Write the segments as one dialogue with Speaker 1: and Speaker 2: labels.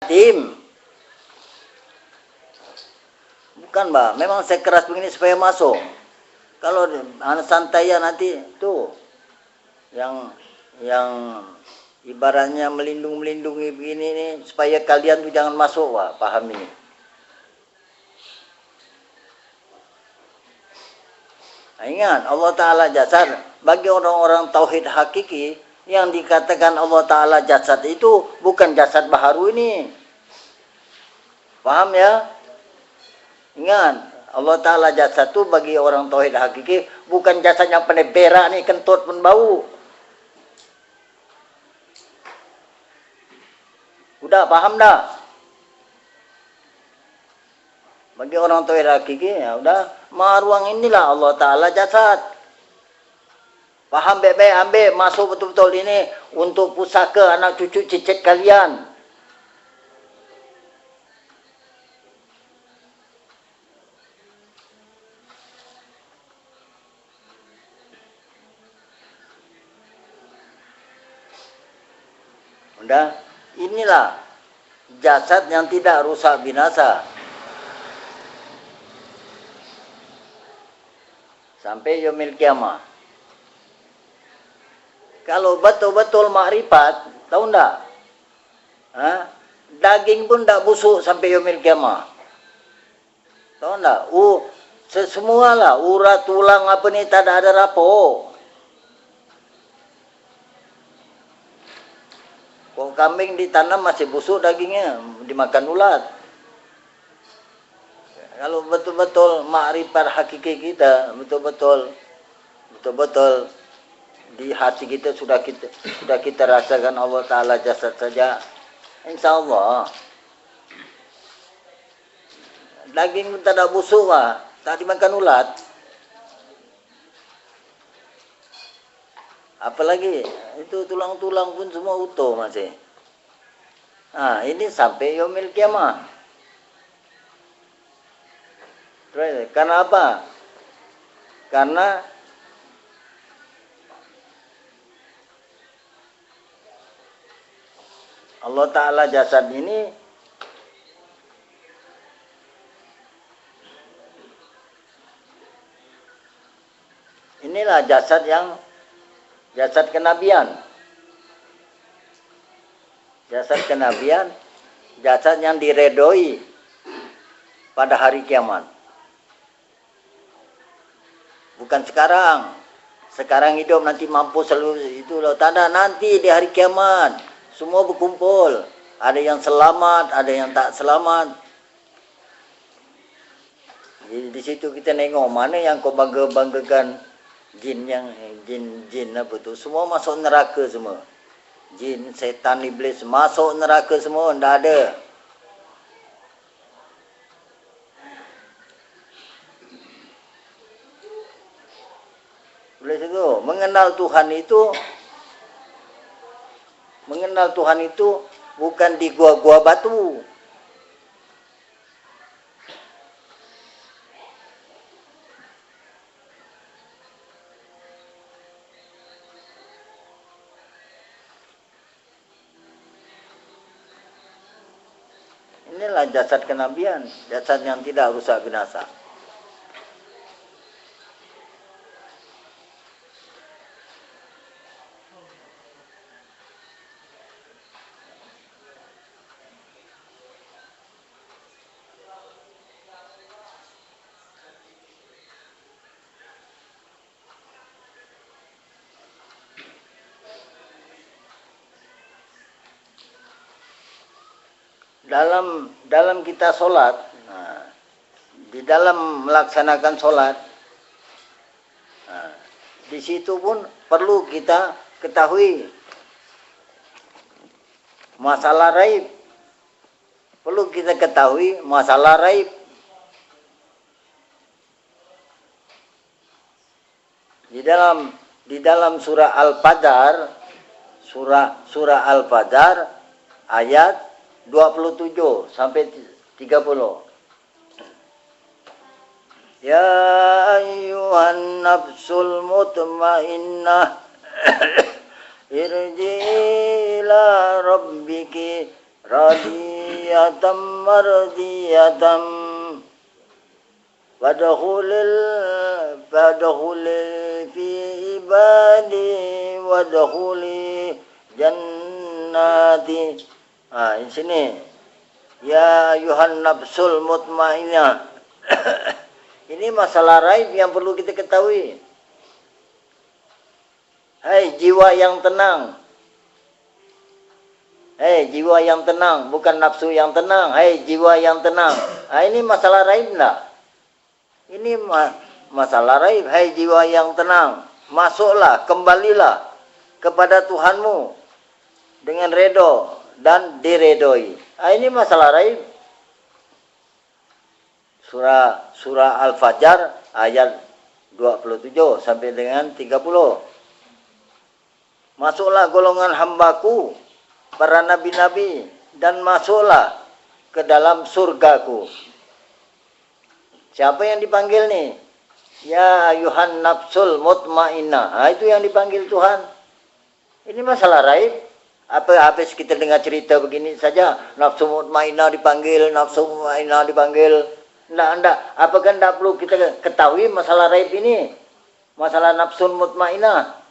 Speaker 1: yatim. Bukan, Mbak. Memang saya keras begini supaya masuk. Kalau santai ya nanti tuh yang ibaratnya melindungi begini nih supaya kalian tuh jangan masuk, Wah, paham ini. Nah, ingat Allah Ta'ala jasad. Bagi orang-orang tauhid hakiki yang dikatakan Allah Ta'ala jasad itu bukan jasad baharu ini. Paham ya? Ingat, Allah Ta'ala jasad itu bagi orang tauhid hakiki bukan jasad yang pandai berak nih, kentut pun bau. Udah paham dah? Bagi orang tauhid hakiki ya udah, ruang inilah Allah Ta'ala jasad. Paham baik-baik, ambil masuk betul-betul ini untuk pusaka anak cucu cicit kalian. Udah, inilah jasad yang tidak rusak binasa. Sampai yaumil kiamah. Kalau betul-betul makrifat, tahu enggak? Daging pun enggak busuk sampai yaumil kiamah. Tahu enggak? Semualah urat tulang apa ni tak ada rapuh. Kalau kambing ditanam masih busuk dagingnya, dimakan ulat. Kalau betul-betul makrifat hakiki kita, betul-betul di hati kita sudah kita rasakan Allah Ta'ala jasad saja, insya Allah daging tak ada busuk, Wah, tak dimakan ulat. Apalagi itu tulang-tulang pun semua utuh masih. Ini sampai yaumil kiamah. Karena apa? Karena Allah Ta'ala jasad ini inilah jasad kenabian. Jasad kenabian, jasad yang diredoi pada hari kiamat. Bukan sekarang. Sekarang hidup nanti mampu selalu itu loh. Tak ada, nanti di hari kiamat semua berkumpul. Ada yang selamat, ada yang tak selamat. Jadi di situ kita nengok mana yang kau banggakan jin apa tu, semua masuk neraka semua. Jin, setan, iblis masuk neraka semua, enggak ada. Oleh itu, mengenal Tuhan itu bukan di gua-gua batu. Inilah jasad kenabian, jasad yang tidak rusak binasa. Dalam kita sholat, di dalam melaksanakan sholat, di situ pun perlu kita ketahui masalah raib. Perlu kita ketahui masalah raib. Di dalam surah Al-Fajr, surah Al-Fajr ayat 27 sampai 30. Ya ayyuhan nafsul mutmainnah irji ila rabbiki radiyatan mardiyatan wadkhulil fi ibadi wadkhuli jannati. Di sini ya ayuhan nafsul mutmainnah. Ini masalah raib yang perlu kita ketahui. Hai jiwa yang tenang. Hei jiwa yang tenang, bukan nafsu yang tenang. Hei jiwa yang tenang. Ini masalah raib enggak? Ini masalah raib. Hei jiwa yang tenang, masuklah, kembalilah kepada Tuhanmu dengan redo dan diredoi. Ini masalah raib. Surah Al-Fajr ayat 27 sampai dengan 30. Masuklah golongan hambaku para nabi-nabi dan masuklah ke dalam surgaku. Siapa yang dipanggil nih? Ya ayuhan nafsul mutmainnah. Itu yang dipanggil Tuhan. Ini masalah raib. Apa habis kita dengar cerita begini saja, nafsu mutmainnah dipanggil, nafsu mutmainnah dipanggil. Enggak. Apakah enggak perlu kita ketahui masalah raib ini? Masalah nafsu mutmainnah.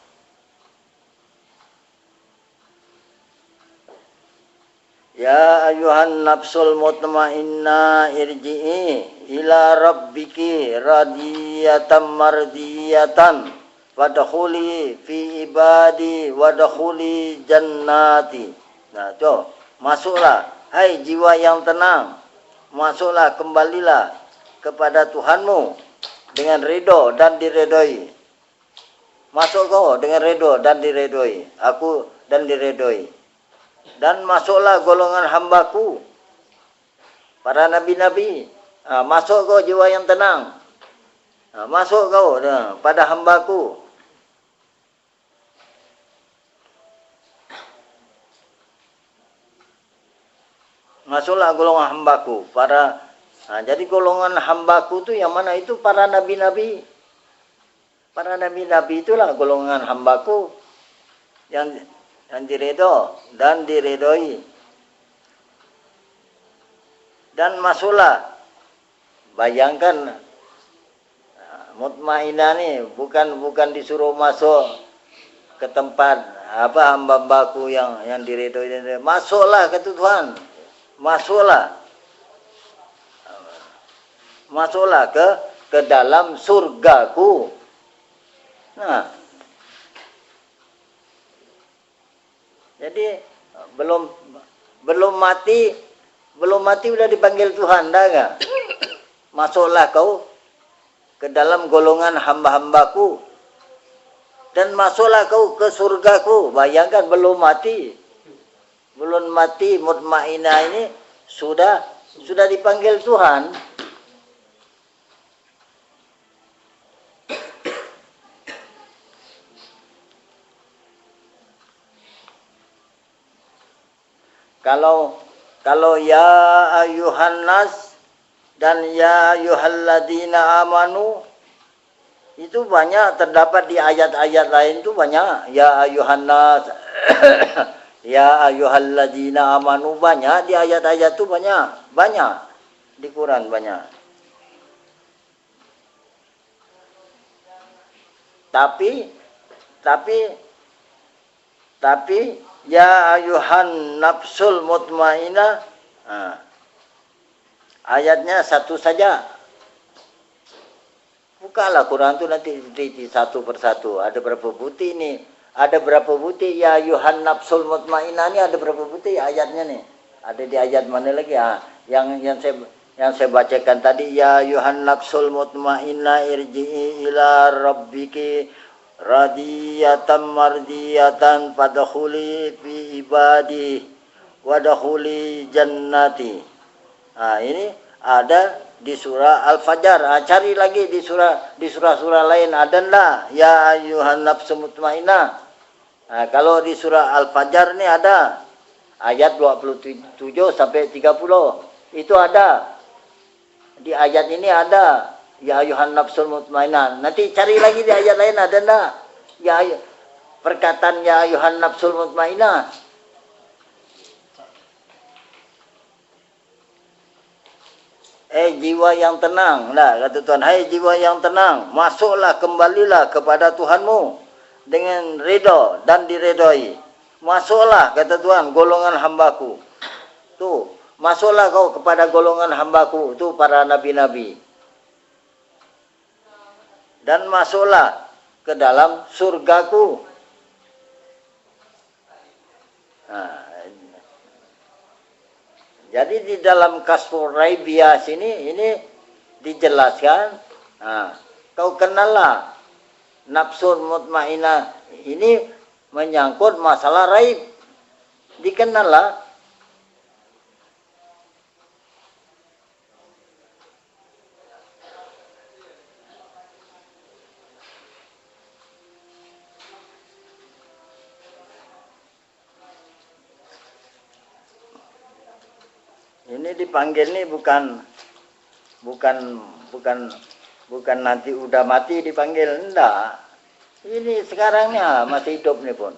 Speaker 1: Ya ayuhan nafsul mutmainnah irji'i ila rabbiki radiyatan mardiyatan wadkhuli fi ibadi wadkhuli jannati. Nah, masuklah hai jiwa yang tenang. Masuklah, kembalilah kepada Tuhanmu dengan ridho dan diredoi. Masuk kau dengan ridho dan diredoi. Aku dan diredoi. Dan masuklah golongan hambaku para nabi-nabi. Masuk kau jiwa yang tenang. Masuk kau pada hambaku. Masuklah golongan hambaku para. Jadi golongan hambaku itu yang mana? Itu para nabi-nabi. Para nabi-nabi itulah golongan hambaku yang diredho dan diredoi. Dan masuklah, bayangkan mutmainnah nih bukan disuruh masuk ke tempat hamba-hambaku yang diredoi. Masuklah ke Tuhan. Masuklah ke dalam surgaku. Nah, jadi belum mati udah dipanggil Tuhan, dah enggak? Masuklah kau ke dalam golongan hamba-hambaku dan masuklah kau ke surgaku. Bayangkan belum mati mutmainnah ini sudah dipanggil Tuhan. Kalau ya ayuhan nas dan ya ayyuhalladzina amanu itu banyak terdapat di ayat-ayat lain, itu banyak. Ya ayuhan nas ya ayyuhalladzina amanu, banyak di ayat-ayat itu, banyak di Quran, banyak. Tapi ya ayuhan nafsul mutmainnah, ayatnya satu saja. Bukalah Quran itu nanti di satu persatu. Ada berapa bukti ini? Ada berapa bukti ya ayuhan nafsul mutmainnah ini? Ada berapa bukti ayatnya nih? Ada di ayat mana lagi? Yang saya bacakan tadi, ya ayuhan nafsul mutmainnah irji'i ila rabbiki radiyatan mardiyatan fadkhuli fi ibadi wadkhuli jannati. Ini ada di surah Al-Fajr. Cari lagi di surah-surah lain ada enggak ya ayuhan nafsu mutmainnah. Kalau di surah Al-Fajr ini ada ayat 27 sampai 30. Itu ada. Di ayat ini ada ya ayuhan nafsul mutmainnah. Nanti cari lagi di ayat lain ada enggak? Ya perkataan ya ayuhan nafsul mutmainnah. jiwa yang tenang. Nah, kata Tuhan, hai jiwa yang tenang, masuklah, kembalilah kepada Tuhanmu dengan ridho dan diredoi. Masuklah, kata Tuhan, golongan hambaku. Tuh, masuklah kau kepada golongan hambaku, itu para nabi-nabi. Dan masuklah ke dalam surgaku. Nah, jadi di dalam Kasfur Raibiyah sini ini dijelaskan, nah, kau kenallah nafsul mutmainah ini menyangkut masalah raib. Dikenallah. Ini dipanggil nih bukan nanti udah mati dipanggil, enggak. Ini sekarangnya masih hidup nih pun.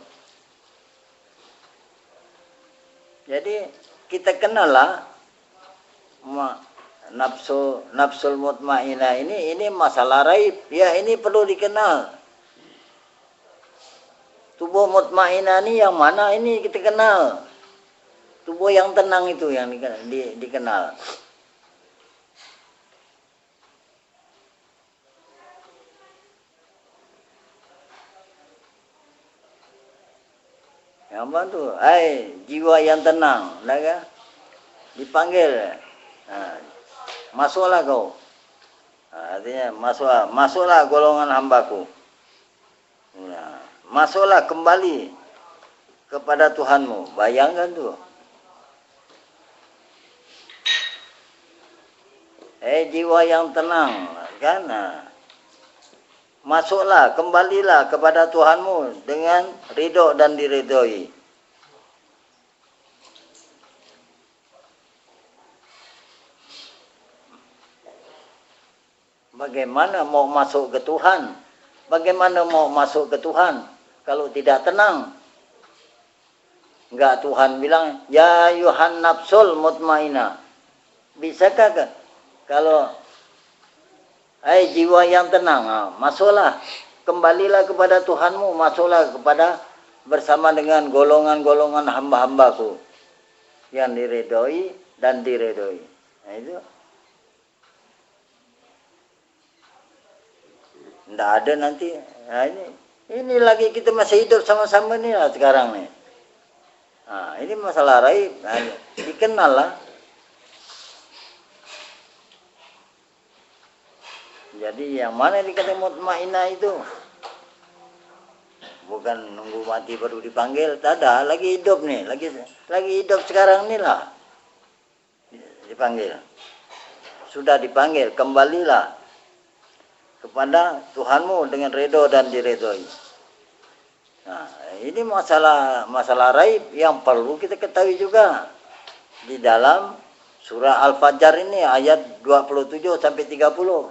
Speaker 1: Jadi kita kenal lah nafsul mutmainah ini masalah raib. Ya, ini perlu dikenal. Tubuh mutmainah ini yang mana, ini kita kenal. Tubuh yang tenang itu yang dikenal. Yang apa tuh? Jiwa yang tenang, kan? Dipanggil. Nah, masuklah kau. Nah, artinya masuklah golongan hambaku. Nah, masuklah kembali kepada Tuhanmu. Bayangkan tuh. Jiwa yang tenang, kan? Nah, masuklah, kembalilah kepada Tuhanmu dengan ridho dan diridhoi. Bagaimana mau masuk ke Tuhan? Bagaimana mau masuk ke Tuhan kalau tidak tenang? Enggak, Tuhan bilang, ya yuhan nafsul mutmainah. Bisakah kalau jiwa yang tenang, masuklah, kembalilah kepada Tuhanmu, masuklah kepada bersama dengan golongan-golongan hamba-hambaku yang diredoi dan diredoi. Nah, itu tidak ada nanti. Nah, ini lagi kita masih hidup sama-sama nih lah sekarang nih. Nah, ini masalah raib. Nah, dikenal lah. Jadi yang mana dikata mutmainah itu? Bukan nunggu mati baru dipanggil, tak ada, lagi hidup nih, lagi hidup sekarang nih lah. Dipanggil. Sudah dipanggil, kembalilah kepada Tuhanmu dengan ridho dan diridhoi. Nah, ini masalah raib yang perlu kita ketahui juga. Di dalam surah Al-Fajr ini ayat 27 sampai 30.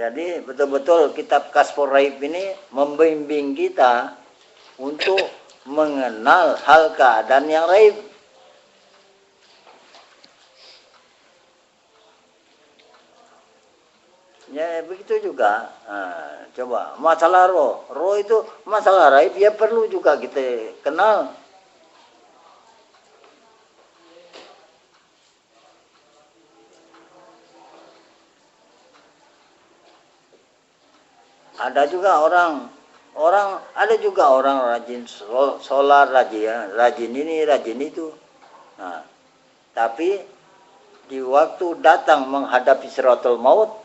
Speaker 1: Jadi betul-betul kitab Kasfur Raib ini membimbing kita untuk mengenal hal keadaan yang raib. Ya begitu juga. Nah, coba masalah roh itu masalah raib, ya perlu juga kita kenal. Ada juga orang rajin sholat, rajin ini, rajin itu. Nah, tapi di waktu datang menghadapi siratul maut,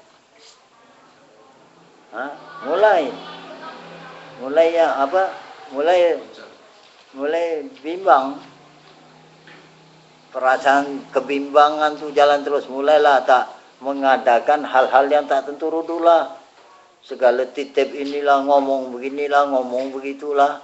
Speaker 1: mulai bimbang, perasaan kebimbangan tuh jalan terus, mulailah tak mengadakan hal-hal yang tak tentu rudulah. Segala titip inilah, ngomong beginilah, ngomong begitulah.